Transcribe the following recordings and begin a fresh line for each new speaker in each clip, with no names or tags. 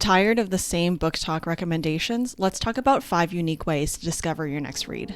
Tired of the same book talk recommendations? Let's talk about 5 unique ways to discover your next read.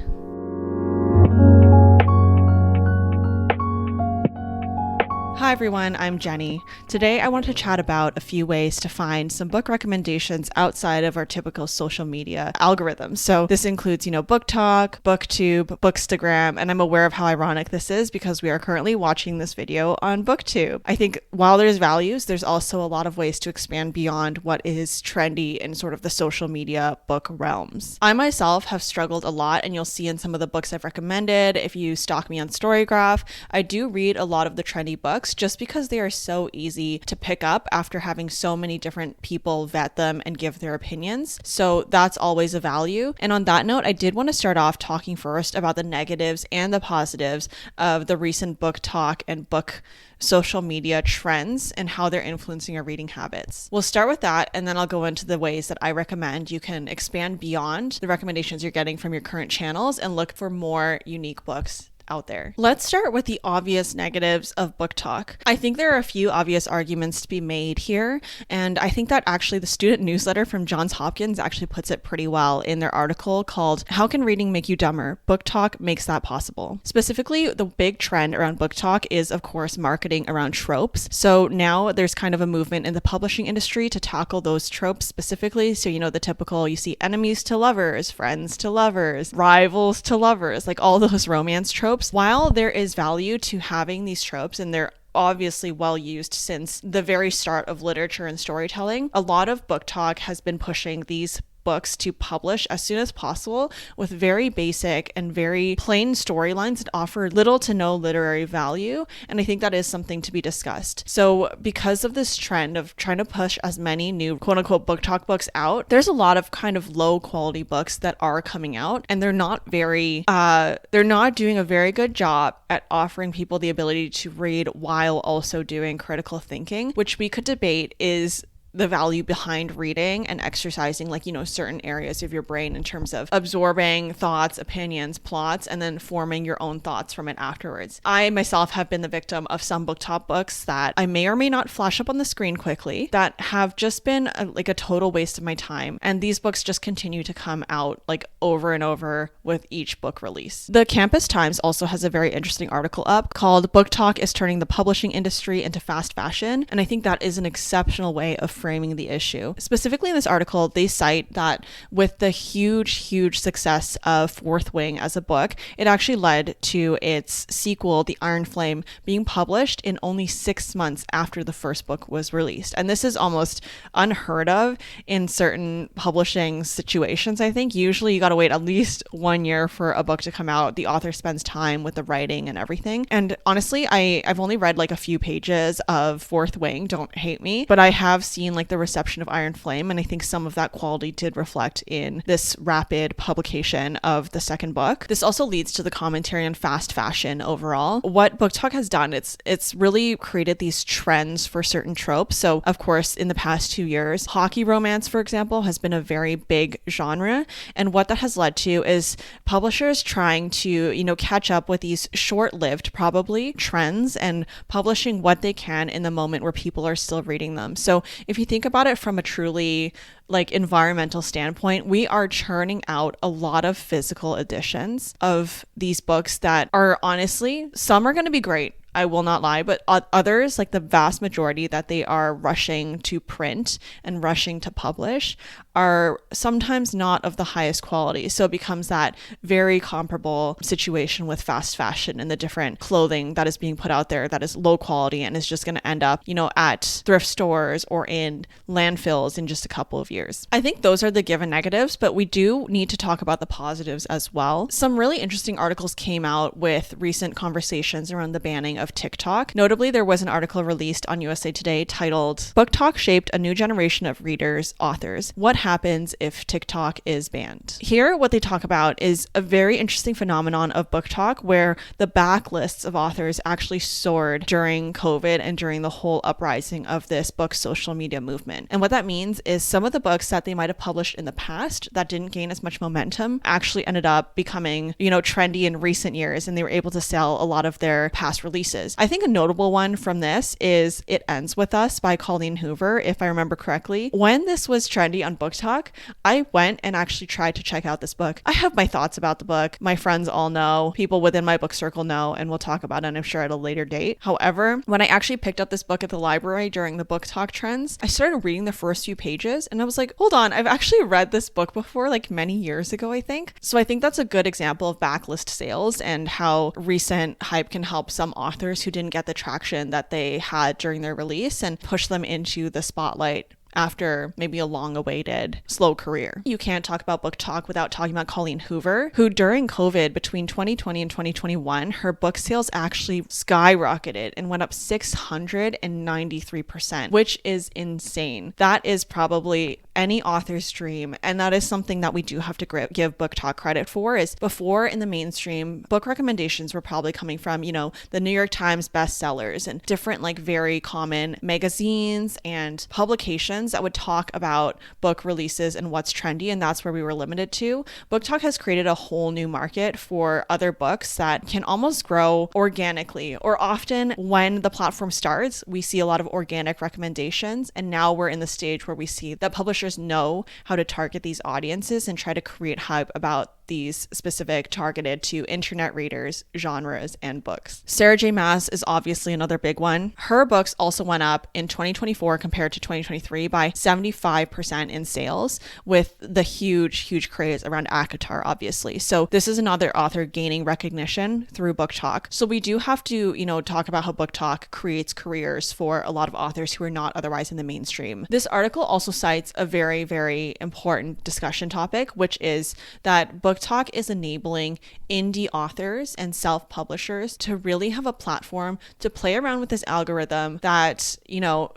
Hi everyone, I'm Jenny. Today I want to chat about a few ways to find some book recommendations outside of our typical social media algorithms. So this includes, booktok, booktube, bookstagram, and I'm aware of how ironic this is because we are currently watching this video on booktube. I think while there's values, there's also a lot of ways to expand beyond what is trendy in sort of the social media book realms. I myself have struggled a lot, and you'll see in some of the books I've recommended, if you stalk me on Storygraph, I do read a lot of the trendy books just because they are so easy to pick up after having so many different people vet them and give their opinions. So that's always a value. And on that note, I did want to start off talking first about the negatives and the positives of the recent book talk and book social media trends and how they're influencing our reading habits. We'll start with that, and then I'll go into the ways that I recommend you can expand beyond the recommendations you're getting from your current channels and look for more unique books out there. Let's start with the obvious negatives of book talk. I think there are a few obvious arguments to be made here, and I think that actually the student newsletter from Johns Hopkins actually puts it pretty well in their article called "How Can Reading Make You Dumber? Book talk makes that possible." Specifically, the big trend around book talk is, of course, marketing around tropes. So now there's kind of a movement in the publishing industry to tackle those tropes specifically. So, the typical, you see enemies to lovers, friends to lovers, rivals to lovers, like all those romance tropes. While there is value to having these tropes, and they're obviously well used since the very start of literature and storytelling, a lot of book talk has been pushing these books to publish as soon as possible with very basic and very plain storylines that offer little to no literary value. And I think that is something to be discussed. So because of this trend of trying to push as many new quote unquote book talk books out, there's a lot of kind of low quality books that are coming out, and they're not doing a very good job at offering people the ability to read while also doing critical thinking, which we could debate is the value behind reading and exercising certain areas of your brain in terms of absorbing thoughts, opinions, plots, and then forming your own thoughts from it afterwards. I myself have been the victim of some book talk books that I may or may not flash up on the screen quickly that have just been a total waste of my time. And these books just continue to come out over and over with each book release. The Campus Times also has a very interesting article up called "Book Talk is Turning the Publishing Industry into Fast Fashion." And I think that is an exceptional way of framing the issue. Specifically in this article, they cite that with the huge success of Fourth Wing as a book, it actually led to its sequel, The Iron Flame, being published in only 6 months after the first book was released. And this is almost unheard of in certain publishing situations, I think. Usually you gotta wait at least 1 year for a book to come out. The author spends time with the writing and everything. And honestly, I've only read a few pages of Fourth Wing, don't hate me, but I have seen the reception of Iron Flame, and I think some of that quality did reflect in this rapid publication of the second book. This also leads to the commentary on fast fashion overall. What book talk has done, it's really created these trends for certain tropes. So of course, in the past 2 years, hockey romance, for example, has been a very big genre, and what that has led to is publishers trying to catch up with these short-lived probably trends and publishing what they can in the moment where people are still reading them. So if you think about it from a truly environmental standpoint, we are churning out a lot of physical editions of these books that are honestly, some are going to be great, I will not lie, but others, the vast majority that they are rushing to print and rushing to publish, are sometimes not of the highest quality. So it becomes that very comparable situation with fast fashion and the different clothing that is being put out there that is low quality and is just going to end up, at thrift stores or in landfills in just a couple of years. I think those are the given negatives, but we do need to talk about the positives as well. Some really interesting articles came out with recent conversations around the banning of TikTok. Notably, there was an article released on USA Today titled "Book Talk Shaped a New Generation of Readers, Authors. What Happens If TikTok is Banned?" Here, what they talk about is a very interesting phenomenon of book talk where the backlists of authors actually soared during COVID and during the whole uprising of this book social media movement. And what that means is some of the books that they might have published in the past that didn't gain as much momentum actually ended up becoming, trendy in recent years, and they were able to sell a lot of their past releases releases. I think a notable one from this is It Ends With Us by Colleen Hoover, if I remember correctly. When this was trendy on BookTok, I went and actually tried to check out this book. I have my thoughts about the book. My friends all know, people within my book circle know, and we'll talk about it, I'm sure, at a later date. However, when I actually picked up this book at the library during the BookTok trends, I started reading the first few pages and I was like, hold on, I've actually read this book before, like many years ago, I think. So I think that's a good example of backlist sales and how recent hype can help some authors who didn't get the traction that they had during their release and push them into the spotlight after maybe a long-awaited slow career. You can't talk about BookTok without talking about Colleen Hoover, who during COVID between 2020 and 2021, her book sales actually skyrocketed and went up 693%, which is insane. That is probably any author's dream, and that is something that we do have to give BookTok credit for. Is before in the mainstream, book recommendations were probably coming from, the New York Times bestsellers and different like very common magazines and publications that would talk about book releases and what's trendy, and that's where we were limited to. BookTok has created a whole new market for other books that can almost grow organically, or often when the platform starts, we see a lot of organic recommendations, and now we're in the stage where we see that publishers know how to target these audiences and try to create hype about these specific targeted to internet readers, genres, and books. Sarah J. Maas is obviously another big one. Her books also went up in 2024 compared to 2023 by 75% in sales, with the huge craze around ACOTAR, obviously. So this is another author gaining recognition through BookTok. So we do have to, talk about how BookTok creates careers for a lot of authors who are not otherwise in the mainstream. This article also cites a very, very important discussion topic, which is that BookTok is enabling indie authors and self-publishers to really have a platform to play around with this algorithm that,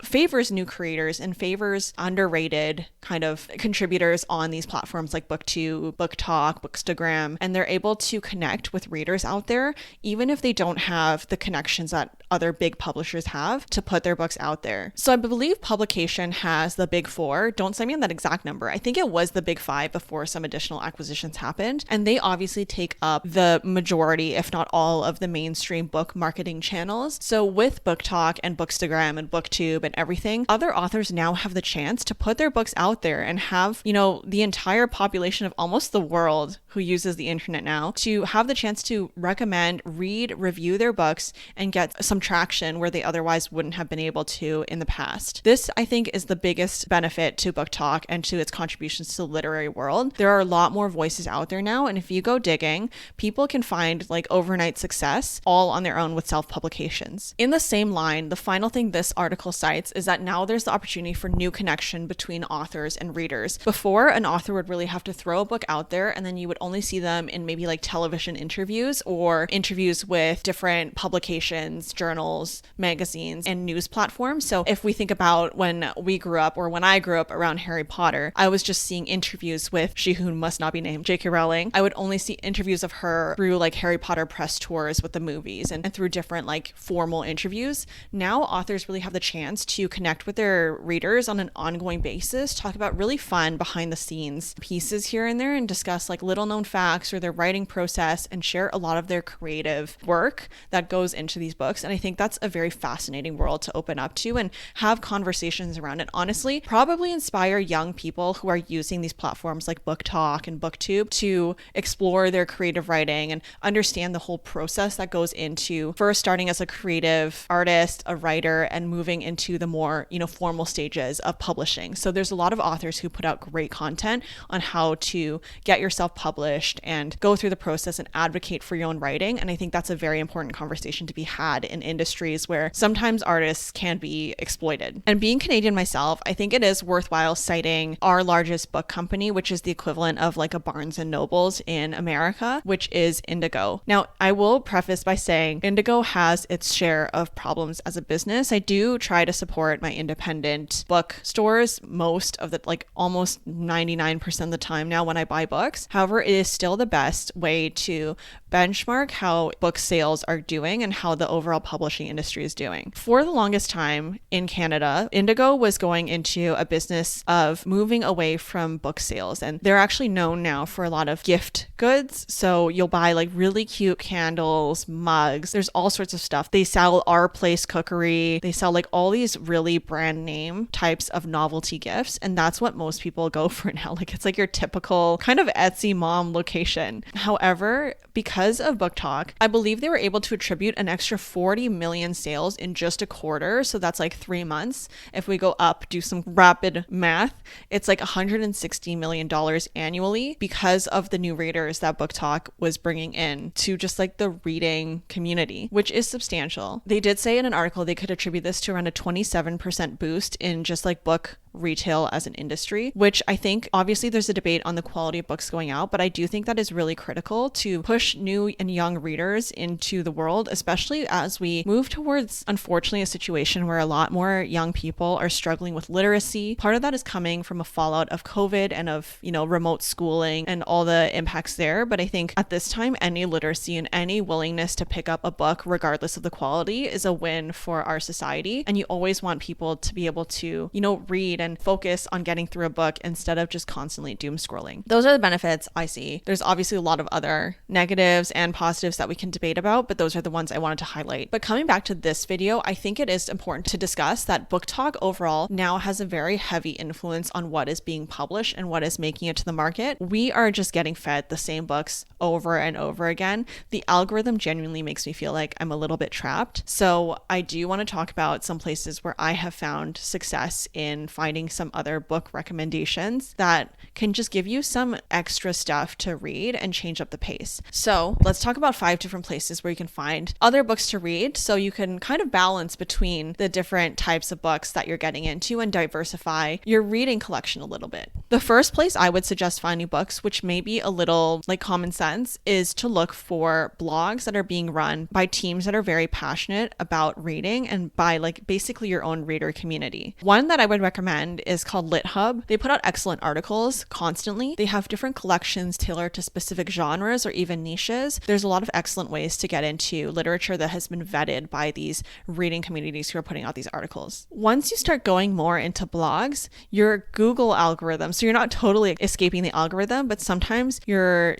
favors new creators and favors underrated kind of contributors on these platforms like BookTube, BookTok, Bookstagram, and they're able to connect with readers out there, even if they don't have the connections that other big publishers have to put their books out there. So I believe publication has the big four. Don't cite me on that exact number. I think it was the big five before some additional acquisitions happened. And they obviously take up the majority, if not all, of the mainstream book marketing channels. So with BookTok and Bookstagram and BookTube and everything, other authors now have the chance to put their books out there and have, the entire population of almost the world who uses the internet now to have the chance to recommend, read, review their books and get some traction where they otherwise wouldn't have been able to in the past. This, I think, is the biggest benefit to BookTok and to its contributions to the literary world. There are a lot more voices out there now, and if you go digging, people can find like overnight success all on their own with self-publications. In the same line, the final thing this article cites is that now there's the opportunity for new connection between authors and readers. Before, an author would really have to throw a book out there and then you would only see them in maybe like television interviews or interviews with different publications, journals, magazines, and news platforms. So if we think about when we grew up or when I grew up around Harry Potter, I was just seeing interviews with she who must not be named, J.K. Rowling. I would only see interviews of her through like Harry Potter press tours with the movies and through different like formal interviews. Now authors really have the chance to connect with their readers on an ongoing basis, talk about really fun behind the scenes pieces here and there, and discuss like little known facts or their writing process and share a lot of their creative work that goes into these books. And I think that's a very fascinating world to open up to and have conversations around it. Honestly, probably inspire young people who are using these platforms like BookTok and BookTube to explore their creative writing and understand the whole process that goes into first starting as a creative artist, a writer, and moving into the more, formal stages of publishing. So there's a lot of authors who put out great content on how to get yourself published and go through the process and advocate for your own writing. And I think that's a very important conversation to be had in industries where sometimes artists can be exploited. And being Canadian myself, I think it is worthwhile citing our largest book company, which is the equivalent of like a Barnes and Nobles in America, which is Indigo. Now, I will preface by saying Indigo has its share of problems as a business. I do try to support my independent bookstores most of the, like almost 99% of the time now when I buy books. However, it is still the best way to benchmark how book sales are doing and how the overall publishing industry is doing. For the longest time in Canada, Indigo was going into a business of moving away from book sales, and they're actually known now for a lot lot of gift goods. So you'll buy like really cute candles, mugs. There's all sorts of stuff. They sell Our Place cookery. They sell like all these really brand name types of novelty gifts. And that's what most people go for now. Like it's like your typical kind of Etsy mom location. However, because of BookTok, I believe they were able to attribute an extra 40 million sales in just a quarter. So that's like 3 months. If we go up, do some rapid math, it's like $160 million annually because of the new readers that BookTok was bringing in to just like the reading community, which is substantial. They did say in an article they could attribute this to around a 27% boost in just like book retail as an industry, which I think obviously there's a debate on the quality of books going out, but I do think that is really critical to push new and young readers into the world, especially as we move towards, unfortunately, a situation where a lot more young people are struggling with literacy. Part of that is coming from a fallout of COVID and of, remote schooling and all the impacts there. But I think at this time, any literacy and any willingness to pick up a book, regardless of the quality, is a win for our society. And you always want people to be able to, read and focus on getting through a book instead of just constantly doom scrolling. Those are the benefits I see. There's obviously a lot of other negatives and positives that we can debate about, but those are the ones I wanted to highlight. But coming back to this video, I think it is important to discuss that BookTok overall now has a very heavy influence on what is being published and what is making it to the market. We are just getting fed the same books over and over again. The algorithm genuinely makes me feel like I'm a little bit trapped. So I do want to talk about some places where I have found success in finding some other book recommendations that can just give you some extra stuff to read and change up the pace. So let's talk about 5 different places where you can find other books to read so you can kind of balance between the different types of books that you're getting into and diversify your reading collection a little bit. The first place I would suggest finding books, which may be a little like common sense, is to look for blogs that are being run by teams that are very passionate about reading and by like basically your own reader community. One that I would recommend is called LitHub. They put out excellent articles constantly. They have different collections tailored to specific genres or even niches. There's a lot of excellent ways to get into literature that has been vetted by these reading communities who are putting out these articles. Once you start going more into blogs, your Google algorithm, so you're not totally escaping the algorithm, but sometimes your,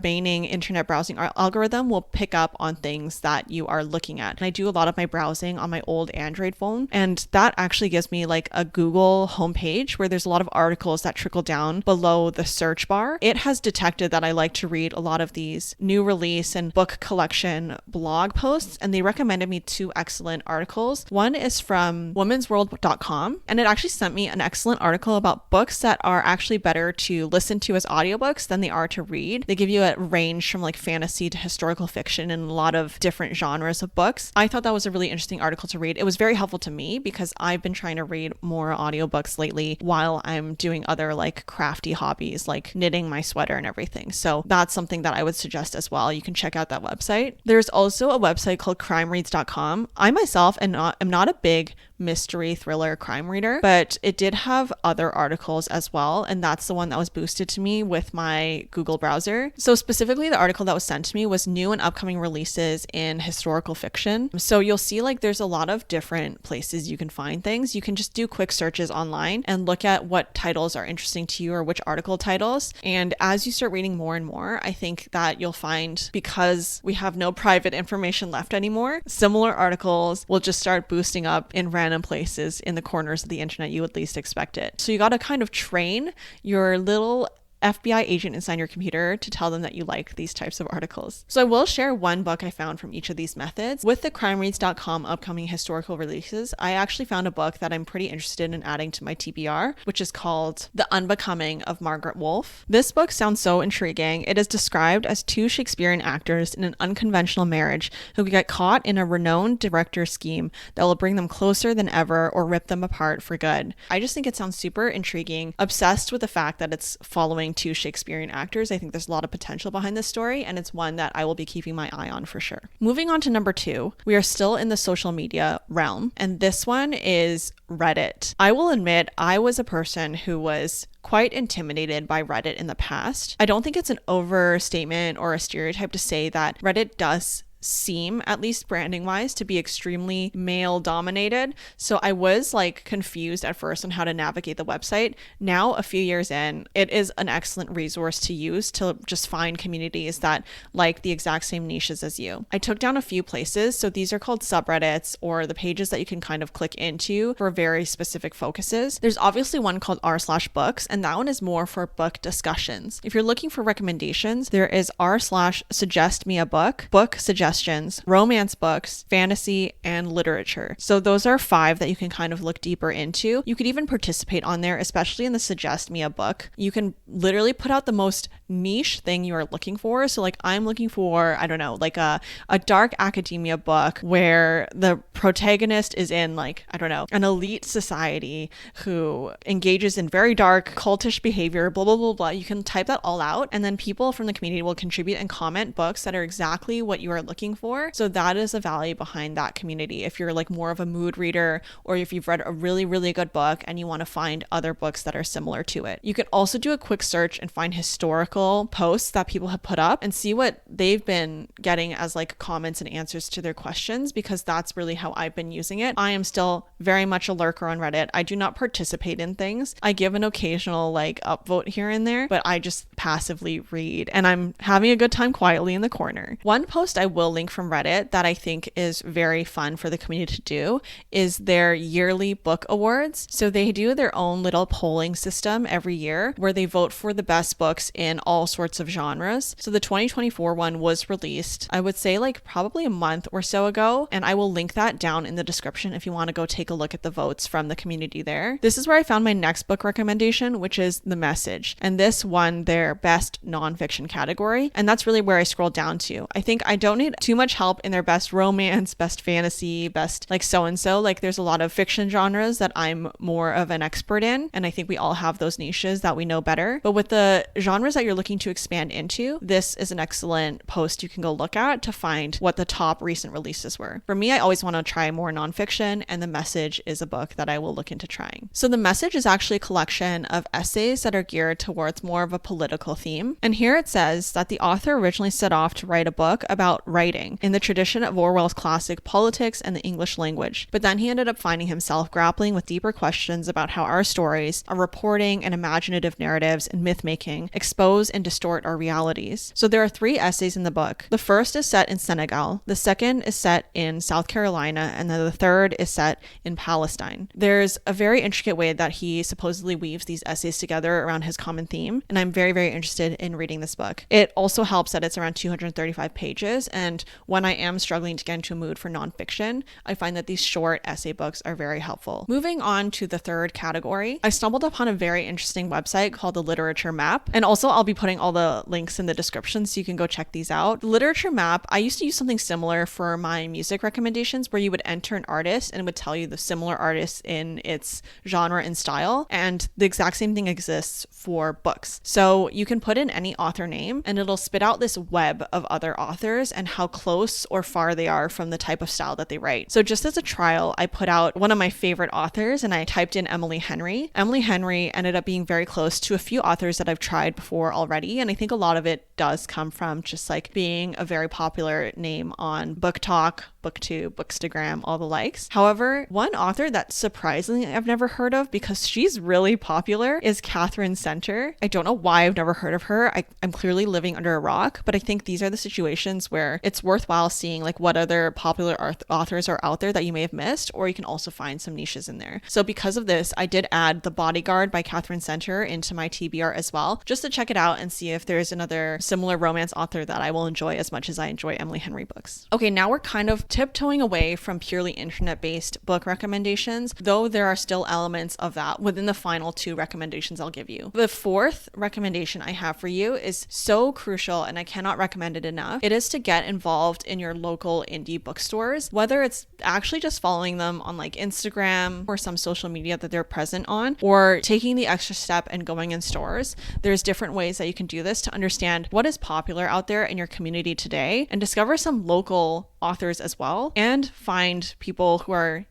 remaining internet browsing algorithm will pick up on things that you are looking at. And I do a lot of my browsing on my old Android phone, and that actually gives me like a Google homepage where there's a lot of articles that trickle down below the search bar. It has detected that I like to read a lot of these new release and book collection blog posts, and they recommended me 2 excellent articles. One is from womensworld.com, and it actually sent me an excellent article about books that are actually better to listen to as audiobooks than they are to read. They give you a range from like fantasy to historical fiction and a lot of different genres of books. I thought that was a really interesting article to read. It was very helpful to me because I've been trying to read more audiobooks lately while I'm doing other like crafty hobbies like knitting my sweater and everything. So that's something that I would suggest as well. You can check out that website. There's also a website called crimereads.com. I myself am not a big mystery thriller crime reader, but it did have other articles as well, and that's the one that was boosted to me with my Google browser. So specifically the article that was sent to me was new and upcoming releases in historical fiction. So you'll see like there's a lot of different places you can find things. You can just do quick searches online and look at what titles are interesting to you or which article titles. And as you start reading more and more, I think that you'll find, because we have no private information left anymore, similar articles will just start boosting up in random places in the corners of the internet you would least expect it. So you got to kind of train your little FBI agent inside your computer to tell them that you like these types of articles. So I will share one book I found from each of these methods. With the crimereads.com upcoming historical releases, I actually found a book that I'm pretty interested in adding to my TBR, which is called The Unbecoming of Margaret Wolfe. This book sounds so intriguing. It is described as 2 Shakespearean actors in an unconventional marriage who get caught in a renowned director's scheme that will bring them closer than ever or rip them apart for good. I just think it sounds super intriguing. Obsessed with the fact that it's following 2 Shakespearean actors. I think there's a lot of potential behind this story, and it's one that I will be keeping my eye on for sure. Moving on to number 2, we are still in the social media realm, and this one is Reddit. I will admit I was a person who was quite intimidated by Reddit in the past. I don't think it's an overstatement or a stereotype to say that Reddit does seem, at least branding wise, to be extremely male dominated. So I was like confused at first on how to navigate the website. Now, a few years in, it is an excellent resource to use to just find communities that like the exact same niches as you. I took down a few places. So these are called subreddits, or the pages that you can kind of click into for very specific focuses. There's obviously one called r/books, and that one is more for book discussions. If you're looking for recommendations, there is r/suggest me a book suggestions, romance books, fantasy, and literature. So those are 5 that you can kind of look deeper into. You could even participate on there, especially in the suggest me a book. You can literally put out the most niche thing you are looking for. So like I'm looking for, I don't know, like a dark academia book where the protagonist is in like, I don't know, an elite society who engages in very dark cultish behavior, blah, blah, blah, blah. You can type that all out, and then people from the community will contribute and comment books that are exactly what you are looking for. So that is the value behind that community. If you're like more of a mood reader, or if you've read a really, really good book and you want to find other books that are similar to it. You can also do a quick search and find historical posts that people have put up and see what they've been getting as like comments and answers to their questions, because that's really how I've been using it. I am still very much a lurker on Reddit. I do not participate in things. I give an occasional like upvote here and there, but I just passively read, and I'm having a good time quietly in the corner. One post I will link from Reddit that I think is very fun for the community to do is their yearly book awards. So they do their own little polling system every year where they vote for the best books in all sorts of genres. So the 2024 one was released, I would say like probably a month or so ago, and I will link that down in the description if you want to go take a look at the votes from the community there. This is where I found my next book recommendation, which is The Message, and this won their best nonfiction category, and that's really where I scrolled down to. I think I don't need too much help in their best romance, best fantasy, best like so-and-so. Like there's a lot of fiction genres that I'm more of an expert in, and I think we all have those niches that we know better. But with the genres that you're looking to expand into, this is an excellent post you can go look at to find what the top recent releases were. For me, I always want to try more nonfiction, and The Message is a book that I will look into trying. So The Message is actually a collection of essays that are geared towards more of a political theme. And here it says that the author originally set off to write a book about writing in the tradition of Orwell's classic Politics and the English Language. But then he ended up finding himself grappling with deeper questions about how our stories, our reporting and imaginative narratives and myth-making expose and distort our realities. So there are 3 essays in the book. The first is set in Senegal, the second is set in South Carolina, and then the third is set in Palestine. There's a very intricate way that he supposedly weaves these essays together around his common theme, and I'm very, very interested in reading this book. It also helps that it's around 235 pages, and when I am struggling to get into a mood for nonfiction, I find that these short essay books are very helpful. Moving on to the third category, I stumbled upon a very interesting website called the Literature Map, and also I'll be putting all the links in the description so you can go check these out. The Literature Map, I used to use something similar for my music recommendations where you would enter an artist and it would tell you the similar artists in its genre and style, and the exact same thing exists for books. So you can put in any author name and it'll spit out this web of other authors and how close or far they are from the type of style that they write. So just as a trial, I put out one of my favorite authors and I typed in Emily Henry. Emily Henry ended up being very close to a few authors that I've tried before already, and I think a lot of it does come from just like being a very popular name on BookTok, BookTube, Bookstagram, all the likes. However, one author that surprisingly I've never heard of because she's really popular is Catherine Center. I don't know why I've never heard of her. I'm clearly living under a rock, but I think these are the situations where it's worthwhile seeing like what other popular authors are out there that you may have missed, or you can also find some niches in there. So because of this, I did add The Bodyguard by Catherine Center into my TBR as well, just to check it out and see if there's another similar romance author that I will enjoy as much as I enjoy Emily Henry books. Okay, now we're kind of tiptoeing away from purely internet-based book recommendations, though there are still elements of that within the final 2 recommendations I'll give you. The 4th recommendation I have for you is so crucial and I cannot recommend it enough. It is to get involved in your local indie bookstores, whether it's actually just following them on like Instagram or some social media that they're present on, or taking the extra step and going in stores. There's different ways that you can do this to understand what is popular out there in your community today and discover some local authors as well, and find people who are,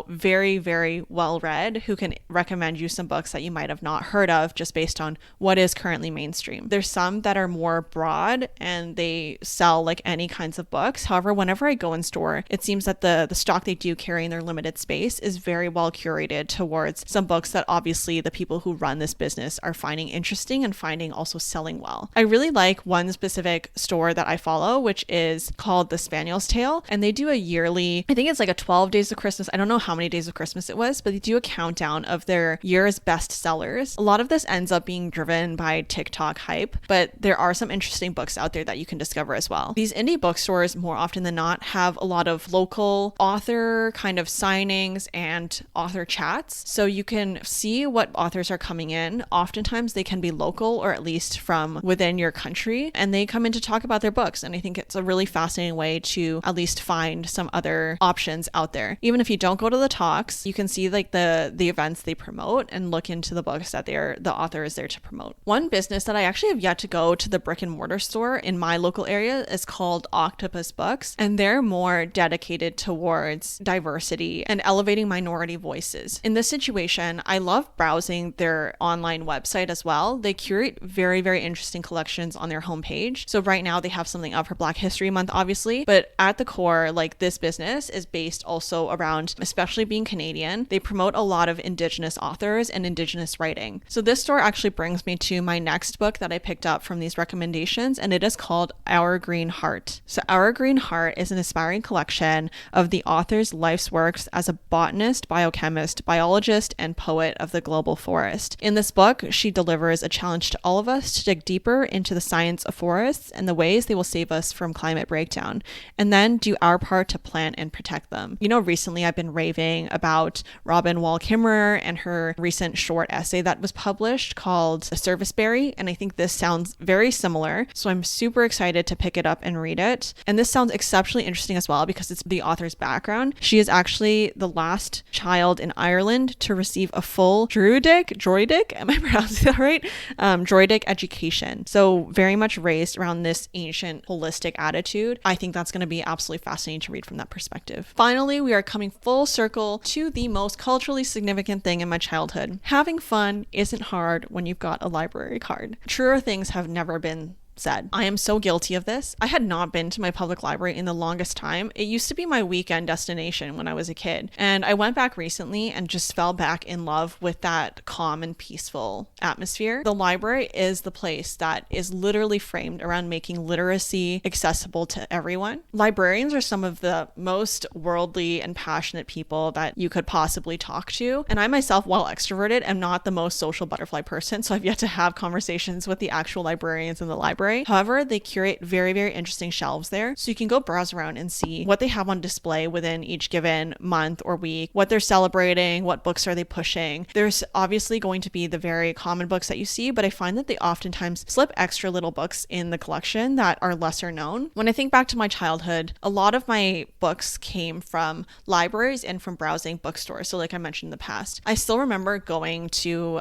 very, very well read, who can recommend you some books that you might have not heard of just based on what is currently mainstream. There's some that are more broad and they sell like any kinds of books. However, whenever I go in store, it seems that the stock they do carry in their limited space is very well curated towards some books that obviously the people who run this business are finding interesting and finding also selling well. I really like one specific store that I follow, which is called The Spaniel's Tale, and they do a yearly, I think it's like a 12 days of Christmas. I don't know how many days of Christmas it was, but they do a countdown of their year's best sellers. A lot of this ends up being driven by TikTok hype, but there are some interesting books out there that you can discover as well. These indie bookstores, more often than not, have a lot of local author kind of signings and author chats. So you can see what authors are coming in. Oftentimes they can be local or at least from within your country, and they come in to talk about their books. And I think it's a really fascinating way to at least find some other options out there. Even if you don't go to the talks, you can see like the events they promote and look into the books that the author is there to promote. One business that I actually have yet to go to the brick and mortar store in my local area is called Octopus Books, and they're more dedicated towards diversity and elevating minority voices. In this situation, I love browsing their online website as well. They curate very, very interesting collections on their homepage. So right now they have something up for Black History Month, obviously, but at the core, like this business is based also around, especially being Canadian, they promote a lot of Indigenous authors and Indigenous writing. So this store actually brings me to my next book that I picked up from these recommendations, and it is called Our Green Heart. So Our Green Heart is an inspiring collection of the author's life's works as a botanist, biochemist, biologist, and poet of the global forest. In this book, she delivers a challenge to all of us to dig deeper into the science of forests and the ways they will save us from climate breakdown, and then do our part to plant and protect them. Recently I've been raving about Robin Wall Kimmerer and her recent short essay that was published called The Service Berry, and I think this sounds very similar, so I'm super excited to pick it up and read it. And this sounds exceptionally interesting as well because it's the author's background. She is actually the last child in Ireland to receive a full Druidic, am I pronouncing that right? Druidic education. So very much raised around this ancient holistic attitude. I think that's going to be absolutely fascinating to read from that perspective. Finally, we are coming full circle to the most culturally significant thing in my childhood. Having fun isn't hard when you've got a library card. Truer things have never been said. I am so guilty of this. I had not been to my public library in the longest time. It used to be my weekend destination when I was a kid. And I went back recently and just fell back in love with that calm and peaceful atmosphere. The library is the place that is literally framed around making literacy accessible to everyone. Librarians are some of the most worldly and passionate people that you could possibly talk to. And I myself, while extroverted, am not the most social butterfly person. So I've yet to have conversations with the actual librarians in the library. However, they curate very, very interesting shelves there. So you can go browse around and see what they have on display within each given month or week, what they're celebrating, what books are they pushing. There's obviously going to be the very common books that you see, but I find that they oftentimes slip extra little books in the collection that are lesser known. When I think back to my childhood, a lot of my books came from libraries and from browsing bookstores. So like I mentioned in the past, I still remember going to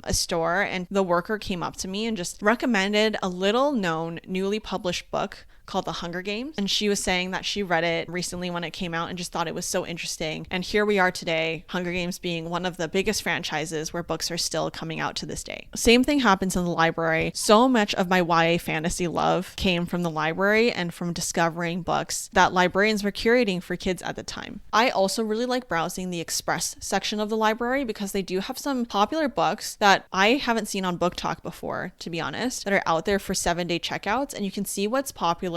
a store and the worker came up to me and just recommended a little known newly published book called The Hunger Games. And she was saying that she read it recently when it came out and just thought it was so interesting. And here we are today, Hunger Games being one of the biggest franchises where books are still coming out to this day. Same thing happens in the library. So much of my YA fantasy love came from the library and from discovering books that librarians were curating for kids at the time. I also really like browsing the Express section of the library because they do have some popular books that I haven't seen on booktok before, to be honest, that are out there for 7-day checkouts, and you can see what's popular,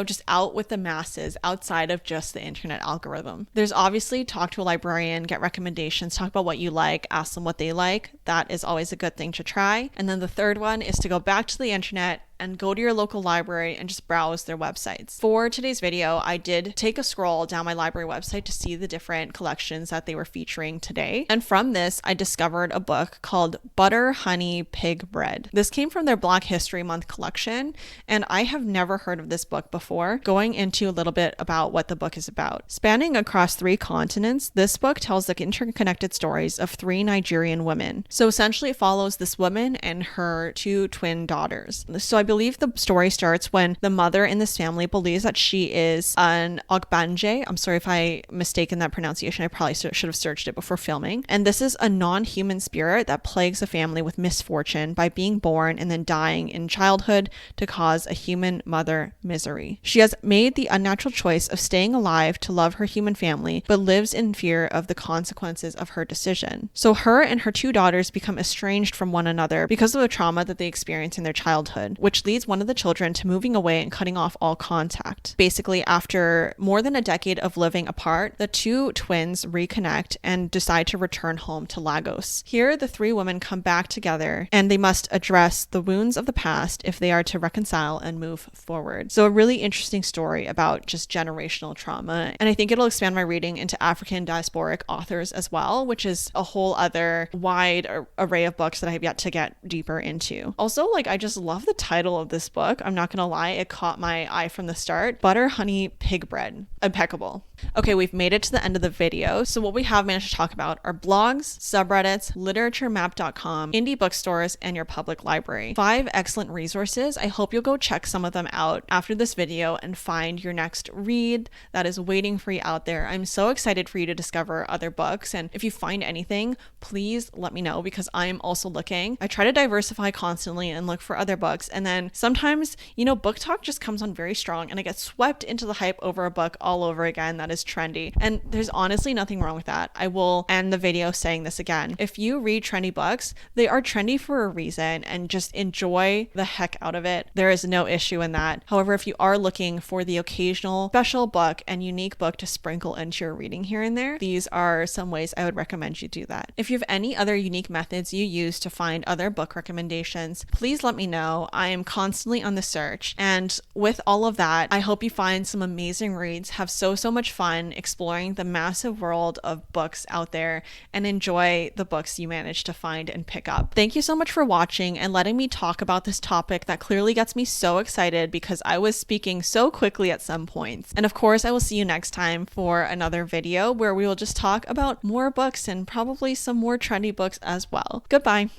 just out with the masses outside of just the internet algorithm. There's obviously talk to a librarian, get recommendations, talk about what you like, ask them what they like. That is always a good thing to try. And then the third one is to go back to the internet and go to your local library and just browse their websites. For today's video, I did take a scroll down my library website to see the different collections that they were featuring today. And from this, I discovered a book called Butter, Honey, Pig Bread. This came from their Black History Month collection, and I have never heard of this book before. Going into a little bit about what the book is about. Spanning across 3 continents, this book tells the interconnected stories of 3 Nigerian women. So essentially it follows this woman and her 2 twin daughters. So I believe the story starts when the mother in this family believes that she is an Ogbanje. I'm sorry if I mistaken that pronunciation. I probably should have searched it before filming. And this is a non-human spirit that plagues a family with misfortune by being born and then dying in childhood to cause a human mother misery. She has made the unnatural choice of staying alive to love her human family, but lives in fear of the consequences of her decision. So her and her two daughters become estranged from one another because of the trauma that they experience in their childhood, which leads one of the children to moving away and cutting off all contact. Basically, after more than a decade of living apart, the two twins reconnect and decide to return home to Lagos. Here, the three women come back together and they must address the wounds of the past if they are to reconcile and move forward. So a really interesting story about just generational trauma. And I think it'll expand my reading into African diasporic authors as well, which is a whole other wide array of books that I have yet to get deeper into. Also, like, I just love the title of this book. I'm not gonna lie, it caught my eye from the start. Butter, Honey, Pig Bread. Impeccable. Okay, we've made it to the end of the video. So what we have managed to talk about are blogs, subreddits, literaturemap.com, indie bookstores, and your public library. 5 excellent resources. I hope you'll go check some of them out after this video and find your next read that is waiting for you out there. I'm so excited for you to discover other books. And if you find anything, please let me know because I'm also looking. I try to diversify constantly and look for other books. And then sometimes, BookTok just comes on very strong and I get swept into the hype over a book all over again that is trendy. And there's honestly nothing wrong with that. I will end the video saying this again. If you read trendy books, they are trendy for a reason and just enjoy the heck out of it. There is no issue in that. However, if you are looking for the occasional special book and unique book to sprinkle into your reading here and there, these are some ways I would recommend you do that. If you have any other unique methods you use to find other book recommendations, please let me know. I am constantly on the search. And with all of that, I hope you find some amazing reads, have so much fun exploring the massive world of books out there, and enjoy the books you manage to find and pick up. Thank you so much for watching and letting me talk about this topic that clearly gets me so excited because I was speaking so quickly at some points. And of course, I will see you next time for another video where we will just talk about more books and probably some more trendy books as well. Goodbye.